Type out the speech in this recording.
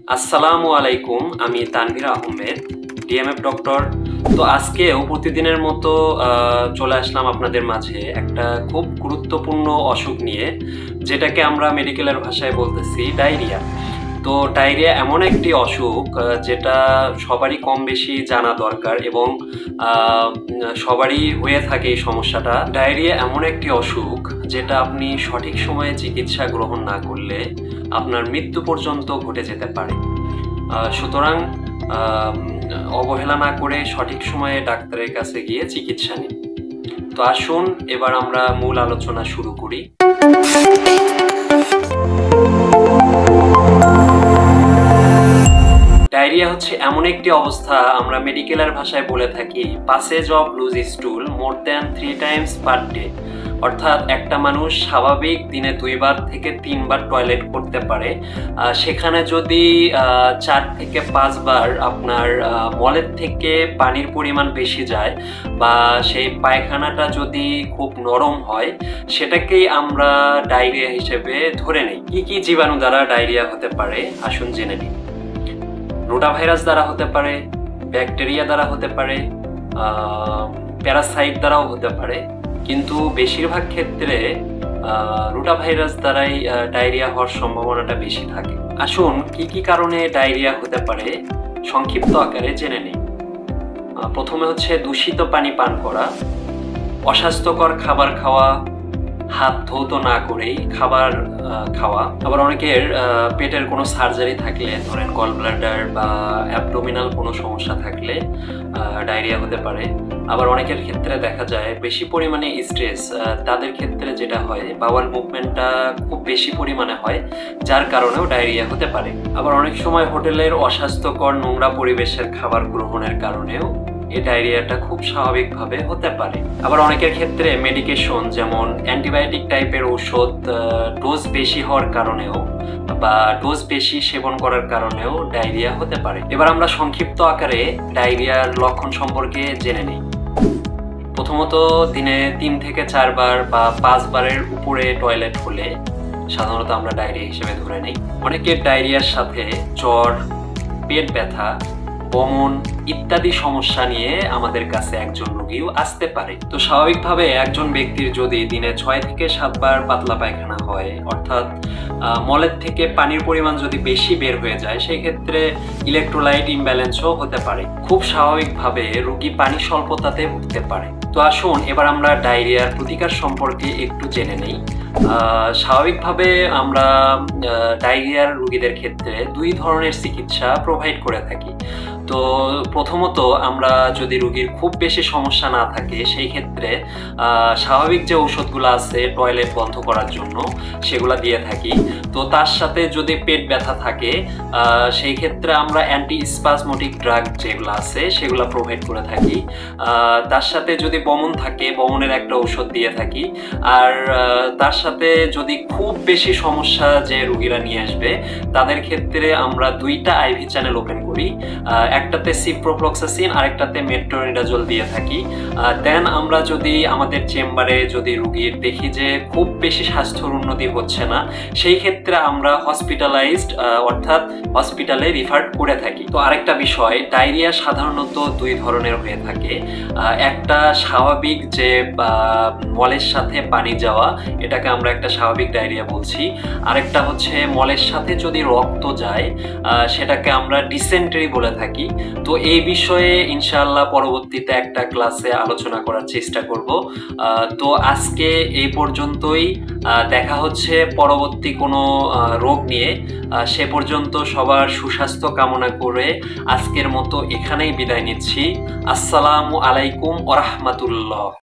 আসসালামু আলাইকুম, আমি তানভীর আহমেদ, ডিএমএফ ডক্টর। তো আজকেও প্রতিদিনের মতো চলে আসলাম আপনাদের মাঝে একটা খুব গুরুত্বপূর্ণ অসুখ নিয়ে, যেটাকে আমরা মেডিকেলের ভাষায় বলতেছি ডায়রিয়া। তো ডায়রিয়া এমন একটি অসুখ যেটা সবারই কম বেশি জানা দরকার এবং সবারই হয়ে থাকে এই সমস্যাটা। ডায়রিয়া এমন একটি অসুখ যেটা আপনি সঠিক সময়ে চিকিৎসা গ্রহণ না করলে আপনার মৃত্যু পর্যন্ত ঘটে যেতে পারে। সুতরাং অবহেলা না করে সঠিক সময়ে ডাক্তারের কাছে গিয়ে চিকিৎসা নিন। তো আসুন এবার আমরা মূল আলোচনা শুরু করি। ডায়রিয়া হচ্ছে এমন একটি অবস্থা, আমরা মেডিকেলের ভাষায় বলে থাকি passage of loose stool more than 3 times per day. অর্থাৎ একটা মানুষ স্বাভাবিক দিনে 2 বার থেকে 3 বার টয়লেট করতে পারে, সেখানে যদি 4 থেকে 5 বার আপনার মলের থেকে পানির পরিমাণ বেশি যায় বা সেই পায়খানাটা যদি খুব নরম হয়, সেটাকেই আমরা ডায়রিয়া হিসেবে ধরে নিই। কি কি জীবাণু দ্বারা ডায়রিয়া হতে পারে আসুন জেনে নিই। রোটাভাইরাস দ্বারা হতে পারে, ব্যাকটেরিয়া দ্বারা হতে পারে, প্যারাসাইট দ্বারাও হতে পারে, কিন্তু বেশিরভাগ ক্ষেত্রে রোটাভাইরাস দ্বারাই ডায়রিয়া হওয়ার সম্ভাবনাটা বেশি থাকে। আসুন কি কি কারণে ডায়রিয়া হতে পারে সংক্ষিপ্ত আকারে জেনে নিই। প্রথমে হচ্ছে দূষিত পানি পান করা, অস্বাস্থ্যকর খাবার খাওয়া, হাত ধৌত না করেই খাবার খাওয়া। আবার অনেকের পেটের কোনো সার্জারি থাকলে, ধরেন গল ব্লাডার বা অ্যাবডোমিনাল কোনো সমস্যা থাকলে ডায়রিয়া হতে পারে। আবার অনেকের ক্ষেত্রে দেখা যায় বেশি পরিমাণে স্ট্রেস, তাদের ক্ষেত্রে যেটা হয় বাওয়াল মুভমেন্টটা খুব বেশি পরিমাণে হয়, যার কারণেও ডায়রিয়া হতে পারে। আবার অনেক সময় হোটেলের অস্বাস্থ্যকর নোংরা পরিবেশের খাবার গ্রহণের কারণেও এই ডায়রিয়াটা খুব স্বাভাবিকভাবে হতে পারে। আবার অনেকের ক্ষেত্রে মেডিকেশন, যেমন অ্যান্টিবায়োটিক টাইপের ঔষধ ডোজ বেশি হওয়ার কারণেও বা ডোজ বেশি সেবন করার কারণেও ডায়রিয়া হতে পারে। এবার আমরা সংক্ষিপ্ত আকারে ডায়রিয়ার লক্ষণ সম্পর্কে জেনে নিই। প্রথমত, দিনে 3 থেকে 4 বার বা 5 বারের উপরে টয়লেট হলে সাধারণত আমরা ডায়রিয়া হিসেবে ধরে নিই। অনেকের ডায়রিয়ার সাথে জ্বর, পেট ব্যথা, বমন ইত্যাদি সমস্যা নিয়ে আমাদের কাছে একজন রোগীও আসতে পারে। তো স্বাভাবিকভাবে একজন ব্যক্তির যদি দিনে 6 থেকে 7 বার পাতলা পায়খানা হয়, অর্থাৎ মলের থেকে পানির পরিমাণ যদি বেশি বের হয়ে যায়, সেই ক্ষেত্রে ইলেকট্রোলাইট ইমব্যালেন্সও হতে পারে। খুব স্বাভাবিকভাবে রোগী পানি স্বল্পতাতে ভুগতে পারে। তো আসুন এবার আমরা ডায়রিয়ার প্রতিকার সম্পর্কে একটু জেনে নেই। স্বাভাবিকভাবে আমরা ডায়রিয়ার রোগীদের ক্ষেত্রে 2 ধরনের চিকিৎসা প্রোভাইড করে থাকি। তো প্রথমত, আমরা যদি রোগীর খুব বেশি সমস্যা না থাকে, সেই ক্ষেত্রে স্বাভাবিক যে ঔষধগুলো আছে টয়লেট বন্ধ করার জন্য, সেগুলো দিয়ে থাকি। তো তার সাথে যদি পেট ব্যথা থাকে, সেই ক্ষেত্রে আমরা অ্যান্টি স্পাজমোটিক ড্রাগ যেগুলো আছে সেগুলো প্রোভাইড করে থাকি। তার সাথে যদি বমন থাকে, বমনের একটা ঔষধ দিয়ে থাকি। আর তার সাথে যদি খুব বেশি সমস্যা যে রোগীরা নিয়ে আসবে, তাদের ক্ষেত্রে আমরা 2টা আইভি চ্যানেল ওপেন করি। একটাতে সিপ্রোফ্লক্সাসিন আর একটাতে মেট্রোনিডাজোল দিয়ে থাকি। দেন আমরা যদি আমাদের চেম্বারে যদি রোগীর দেখি যে খুব বেশি স্বাস্থ্যের উন্নতি হচ্ছে না, সেই ক্ষেত্রে আমরা হসপিটালাইজড অর্থাৎ হসপিটালে রিফার করে থাকি। তো আরেকটা বিষয়, ডায়রিয়া সাধারণত 2 ধরনের হয়ে থাকে। একটা স্বাভাবিক যে মলের সাথে পানি যাওয়া, এটাকে আমরা একটা স্বাভাবিক ডায়রিয়া বলছি। আরেকটা হচ্ছে মলের সাথে যদি রক্ত যায়, সেটাকে আমরা ডিসেন্ট্রি বলে থাকি। তো এই বিষয়ে ইনশাআল্লাহ পরবর্তীতে একটা ক্লাসে আলোচনা করার চেষ্টা করব। তো আজকে এই পর্যন্তই। দেখা হচ্ছে পরবর্তী কোনো রোগ নিয়ে। সে পর্যন্ত সবার সুস্বাস্থ্য কামনা করে আজকের মতো এখানেই বিদায় নিচ্ছি। আসসালামু আলাইকুম ওয়া রাহমাতুল্লাহ।